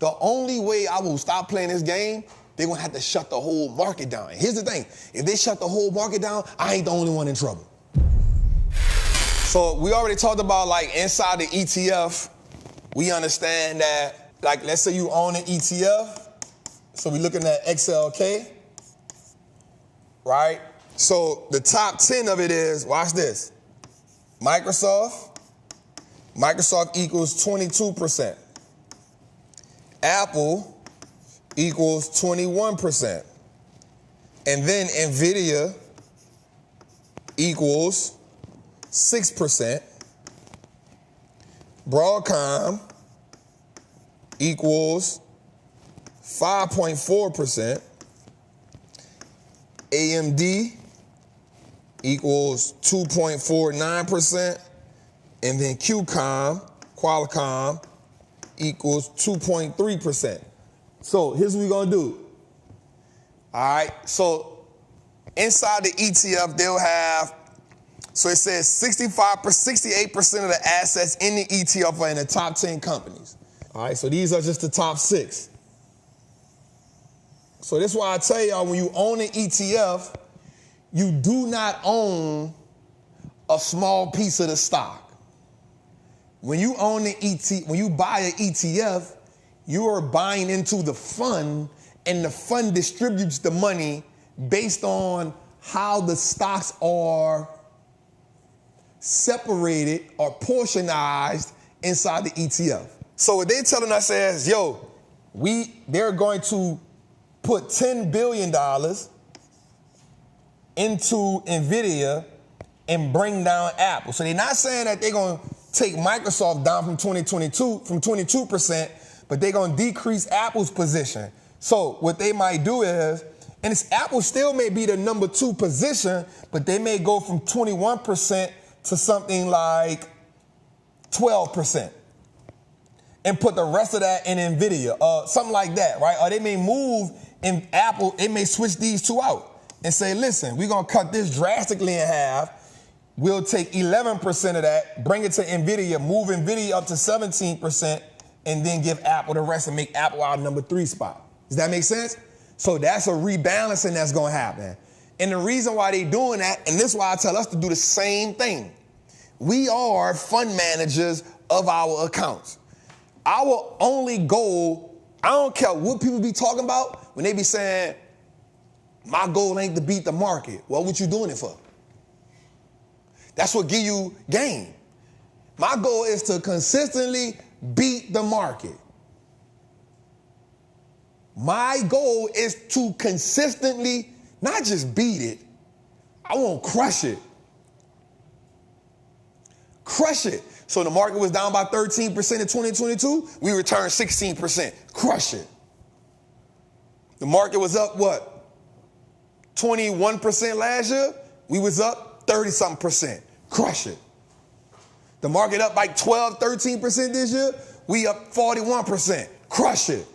The only way I will stop playing this game, they're going to have to shut the whole market down. And here's the thing. If they shut the whole market down, I ain't the only one in trouble. So we already talked about, like, inside the ETF, we understand that, like, let's say you own an ETF. So we're looking at XLK, right? So the top 10 of it is, watch this, Microsoft. Microsoft equals 22%. Apple equals 21%. And then NVIDIA equals 6%. Broadcom equals 5.4%. AMD equals 2.49%. And then Qualcomm equals 2.3%. So here's what we're gonna do. All right, so inside the ETF, they'll have, so it says 68% of the assets in the ETF are in the top 10 companies. All right, so these are just the top 6. So this is why I tell y'all, when you own an ETF, you do not own a small piece of the stock. When you own an when you buy an ETF, you are buying into the fund, and the fund distributes the money based on how the stocks are separated or portionized inside the ETF. So what they're telling us is, yo, they're going to put $10 billion into NVIDIA and bring down Apple. So they're not saying that they're going to take Microsoft down from 22%, but they're going to decrease Apple's position. So what they might do is, and Apple still may be the number 2 position, but they may go from 21% to something like 12% and put the rest of that in NVIDIA, something like that, right? Or they may move in Apple, they may switch these two out and say, listen, we're going to cut this drastically in half. We'll take 11% of that, bring it to NVIDIA, move NVIDIA up to 17%, and then give Apple the rest and make Apple our number 3 spot. Does that make sense? So that's a rebalancing that's going to happen. And the reason why they're doing that, and this is why I tell us to do the same thing. We are fund managers of our accounts. Our only goal, I don't care what people be talking about when they be saying, my goal ain't to beat the market. Well, what you doing it for? That's what give you gain. My goal is to consistently beat the market. My goal is to consistently not just beat it, I want to crush it. Crush it. So the market was down by 13% in 2022, we returned 16%. Crush it. The market was up, what? 21% last year, we was up 30-something%. Crush it. The market up like 12, 13% this year, we up 41%. Crush it.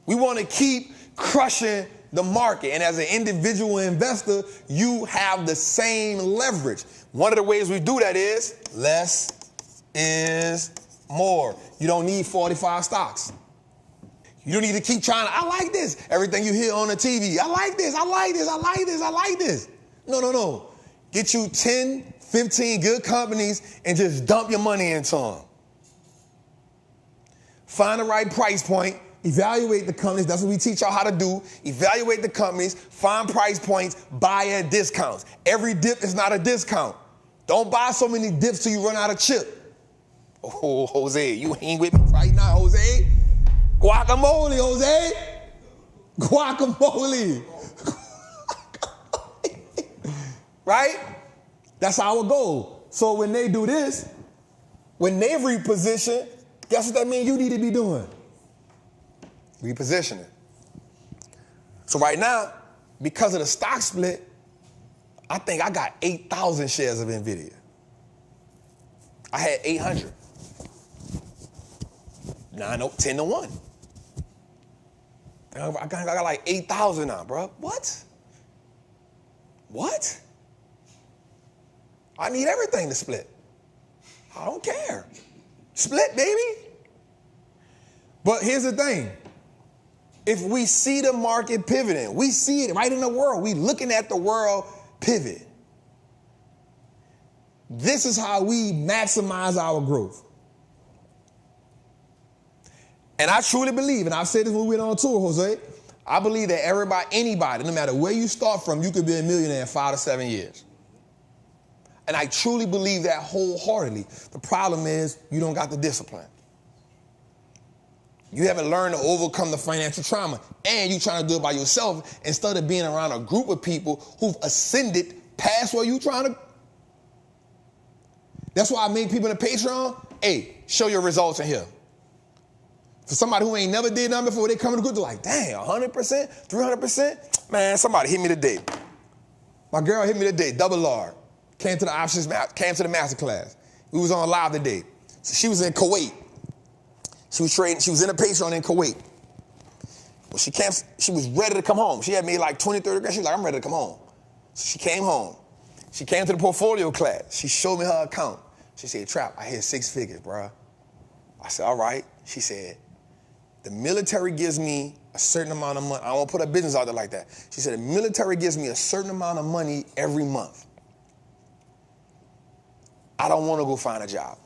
We want to keep crushing the market. And as an individual investor, you have the same leverage. One of the ways we do that is less is more. You don't need 45 stocks. You don't need to keep trying to, I like this. Everything you hear on the TV, I like this, I like this, I like this, I like this. No. Get you 10, 15 good companies and just dump your money into them. Find the right price point, evaluate the companies. That's what we teach y'all how to do. Evaluate the companies, find price points, buy at discounts. Every dip is not a discount. Don't buy so many dips till you run out of chip. Oh, Jose, you ain't with me right now, Jose. Guacamole, Jose. Guacamole. Right? That's our goal. So when they do this, when they reposition, guess what that means you need to be doing? Repositioning. So right now, because of the stock split, I think I got 8,000 shares of NVIDIA. I had 800. Now I know 10 to 1. I got like 8,000 now, bro. What? I need everything to split. I don't care. Split, baby. But here's the thing. If we see the market pivoting, we see it right in the world. We looking at the world pivot. This is how we maximize our growth. And I truly believe, and I've said this when we went on tour, Jose, I believe that anybody, no matter where you start from, you could be a millionaire in 5 to 7 years. And I truly believe that wholeheartedly. The problem is you don't got the discipline. You haven't learned to overcome the financial trauma, and you're trying to do it by yourself instead of being around a group of people who've ascended past where you're trying to. That's why I make people in the Patreon, hey, show your results in here. For somebody who ain't never did nothing before, they come in the group, they're like, dang, 100%, 300%? Man, somebody hit me today. My girl hit me today, double R. Came to the master class. We was on live today. So she was in Kuwait. She was trading, she was in a Patreon in Kuwait. When she came, she was ready to come home. She had made like 20, 30 grand. She was like, I'm ready to come home. So she came home. She came to the portfolio class. She showed me her account. She said, Trap, I hit 6 figures, bruh. I said, all right. She said, the military gives me a certain amount of money. I won't put her business out there like that. She said, the military gives me a certain amount of money every month. I don't want to go find a job.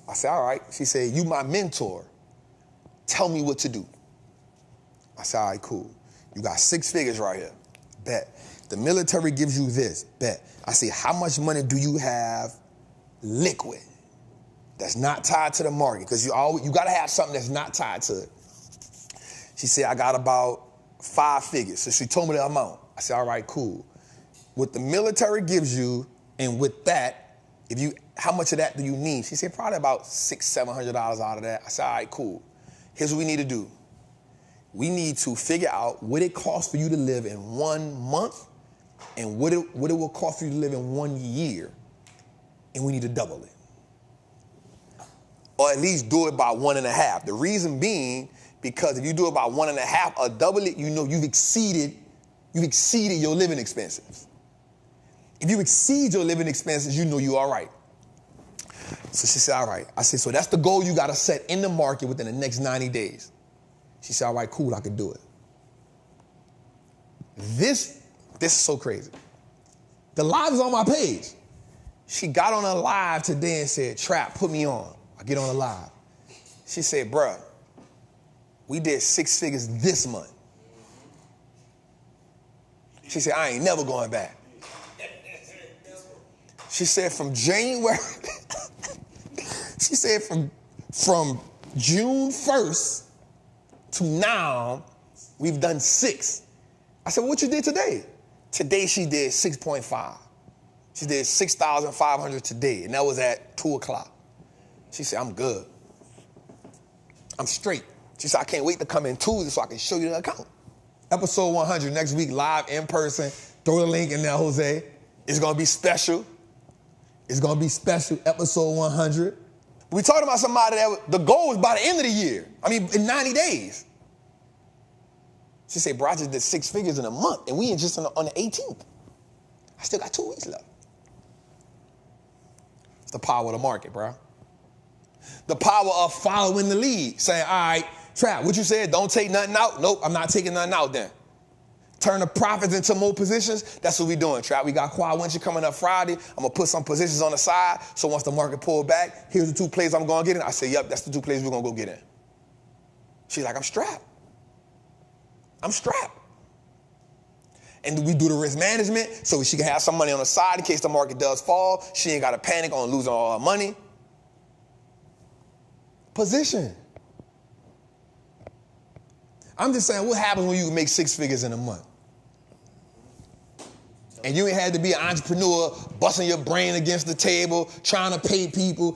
I said, all right. She said, you my mentor. Tell me what to do. I said, all right, cool. You got 6 figures right here. Bet. The military gives you this. Bet. I said, how much money do you have liquid that's not tied to the market? Because you got to have something that's not tied to it. She said, I got about 5 figures. So she told me the amount. I said, all right, cool. What the military gives you, and with that, how much of that do you need? She said, probably about $600-700 out of that. I said, all right, cool. Here's what we need to do. We need to figure out what it costs for you to live in 1 month and what it will cost for you to live in 1 year. And we need to double it. Or at least do it by 1.5. The reason being, because if you do it by 1.5 or double it, you know you've exceeded your living expenses. If you exceed your living expenses, you know you're all right. So she said, all right. I said, so that's the goal you got to set in the market within the next 90 days. She said, all right, cool, I can do it. This is so crazy. The live is on my page. She got on a live today and said, Trap, put me on. I get on a live. She said, bruh, we did 6 figures this month. She said, I ain't never going back. She said from January, she said from June 1st to now, we've done 6. I said, well, what you did today? Today she did 6.5. She did 6,500 today, and that was at 2 o'clock. She said, I'm good. I'm straight. She said, I can't wait to come in Tuesday so I can show you the account. Episode 100 next week, live in person. Throw the link in there, Jose. It's going to be special. It's going to be special, episode 100. We talking about somebody that the goal was by the end of the year. I mean, in 90 days. She said, bro, I just did 6 figures in a month, and we ain't just on the 18th. I still got 2 weeks left. It's the power of the market, bro. The power of following the lead. Saying, all right, Trap, what you said, don't take nothing out? Nope, I'm not taking nothing out then. Turn the profits into more positions. That's what we doing, Trap. We got quad winter coming up Friday. I'm going to put some positions on the side. So once the market pull back, here's the 2 plays I'm going to get in. I say, yep, that's the 2 plays we're going to go get in. She's like, I'm strapped. I'm strapped. And we do the risk management so she can have some money on the side in case the market does fall. She ain't got to panic on losing all her money. Position. I'm just saying, what happens when you make 6 figures in a month? And you ain't had to be an entrepreneur, busting your brain against the table, trying to pay people.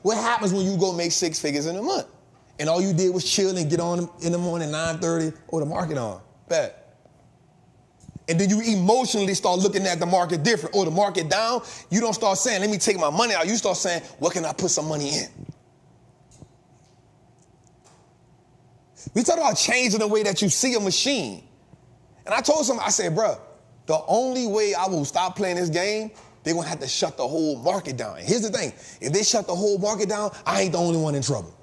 What happens when you go make 6 figures in a month? And all you did was chill and get on in the morning, 9:30, or the market on. Bet. And then you emotionally start looking at the market different. Or the market down, you don't start saying, let me take my money out. You start saying, what can I put some money in? We talk about changing the way that you see a machine. And I told somebody, I said, bro, the only way I will stop playing this game, they're going to have to shut the whole market down. And here's the thing. If they shut the whole market down, I ain't the only one in trouble.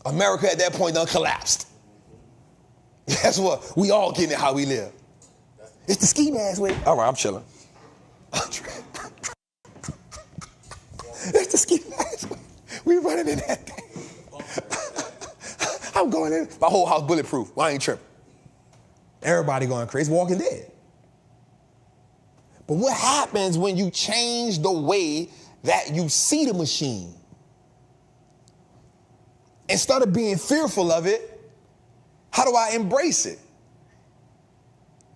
America at that point done collapsed. Guess what? We all getting it how we live. It's the ski mask way. All right, I'm chilling. It's the ski mask way. We running in that thing. I'm going in. My whole house bulletproof. Well, I ain't tripping. Everybody going crazy. Walking Dead. But what happens when you change the way that you see the machine? Instead of being fearful of it, how do I embrace it?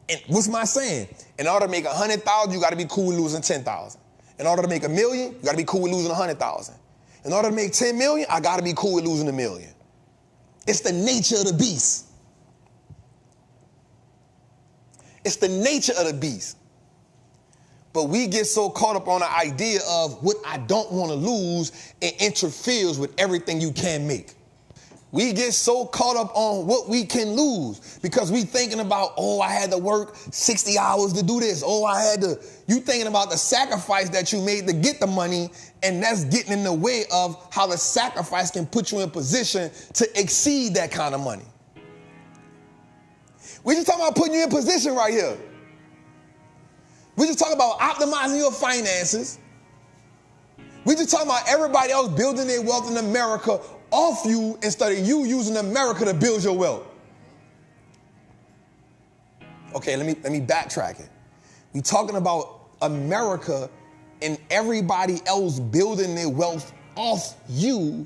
And what's my saying? In order to make 100,000, you got to be cool with losing 10,000. In order to make $1 million, you got to be cool with losing 100,000. In order to make 10 million, I got to be cool with losing $1 million. It's the nature of the beast. It's the nature of the beast. But we get so caught up on the idea of what I don't want to lose, it interferes with everything you can make. We get so caught up on what we can lose because we thinking about, oh, I had to work 60 hours to do this. Oh, you thinking about the sacrifice that you made to get the money, and that's getting in the way of how the sacrifice can put you in position to exceed that kind of money. We just talking about putting you in position right here. We just talking about optimizing your finances. We just talking about everybody else building their wealth in America off you instead of you using America to build your wealth. Okay, let me backtrack it. We talking about America and everybody else building their wealth off you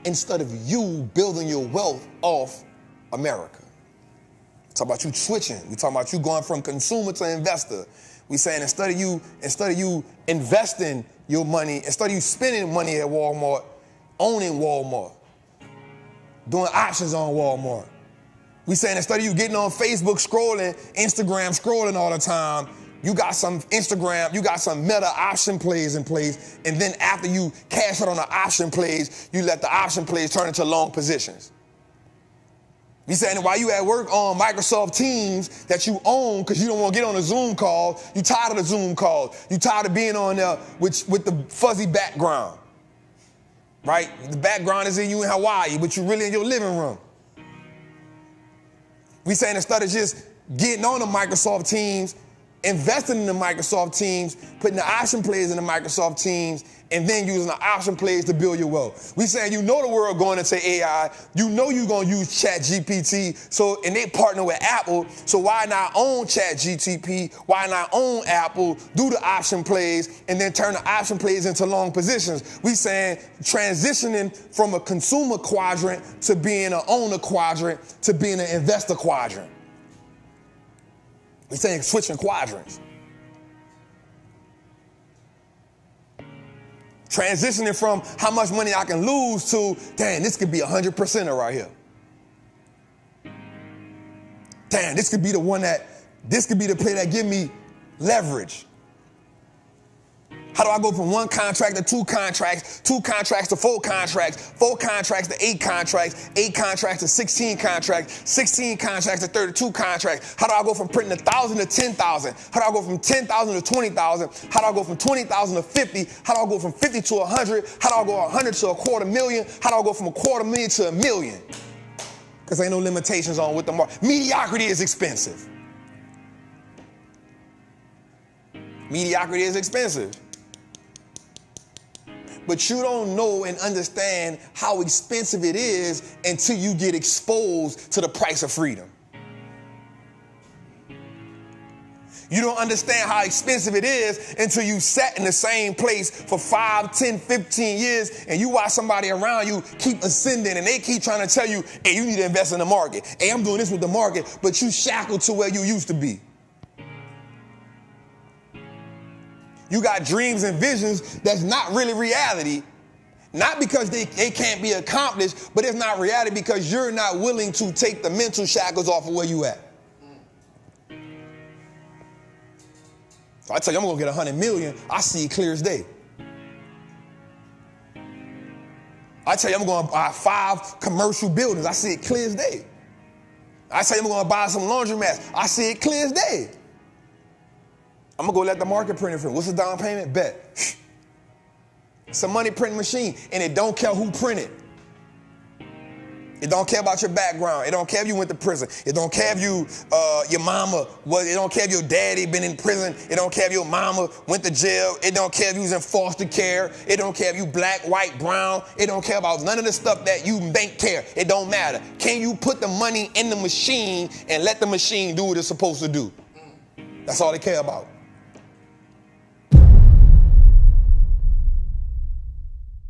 instead of you building your wealth off America. We talking about you switching. We talking about you going from consumer to investor. We saying instead of you investing your money, instead of you spending money at Walmart, owning Walmart, doing options on Walmart. We saying instead of you getting on Facebook scrolling, Instagram scrolling all the time, you got some Instagram, you got some meta option plays in place, and then after you cash out on the option plays, you let the option plays turn into long positions. We saying while you at work on Microsoft Teams that you own because you don't want to get on a Zoom call, you tired of the Zoom call, you tired of being on there with the fuzzy background. Right? The background is in you in Hawaii, but you're really in your living room. We saying instead of just getting on the Microsoft Teams, investing in the Microsoft Teams, putting the option plays in the Microsoft Teams, and then using the option plays to build your wealth. We saying you know the world going into AI, you know you're going to use ChatGPT, and they partner with Apple, so why not own ChatGPT, why not own Apple, do the option plays, and then turn the option plays into long positions. We saying transitioning from a consumer quadrant to being an owner quadrant to being an investor quadrant. We saying switching quadrants. Transitioning from how much money I can lose to, damn, this could be 100%er right here. Damn, this could be the play that give me leverage. How do I go from one contract to two contracts to four contracts to 8 contracts, 8 contracts to 16 contracts, 16 contracts to 32 contracts? How do I go from printing 1,000 to 10,000? How do I go from 10,000 to 20,000? How do I go from 20,000 to 50? How do I go from 50 to 100? How do I go 100 to $250,000? How do I go from $250,000 to $1 million? Because ain't no limitations on what the market. Mediocrity is expensive. Mediocrity is expensive. But you don't know and understand how expensive it is until you get exposed to the price of freedom. You don't understand how expensive it is until you sat in the same place for 5, 10, 15 years and you watch somebody around you keep ascending and they keep trying to tell you, hey, you need to invest in the market. Hey, I'm doing this with the market, but you shackled to where you used to be. You got dreams and visions that's not really reality, not because they can't be accomplished, but it's not reality because you're not willing to take the mental shackles off of where you at. So I tell you, I'm going to get 100 million. I see it clear as day. I tell you, I'm going to buy 5 commercial buildings. I see it clear as day. I tell you, I'm going to buy some laundromats. I see it clear as day. I'm going to go let the market print it for me. What's the down payment? Bet. It's a money printing machine, and it don't care who print it. It don't care about your background. It don't care if you went to prison. It don't care if your mama was. It don't care if your daddy been in prison. It don't care if your mama went to jail. It don't care if you was in foster care. It don't care if you black, white, brown. It don't care about none of the stuff that you think care. It don't matter. Can you put the money in the machine and let the machine do what it's supposed to do? That's all they care about.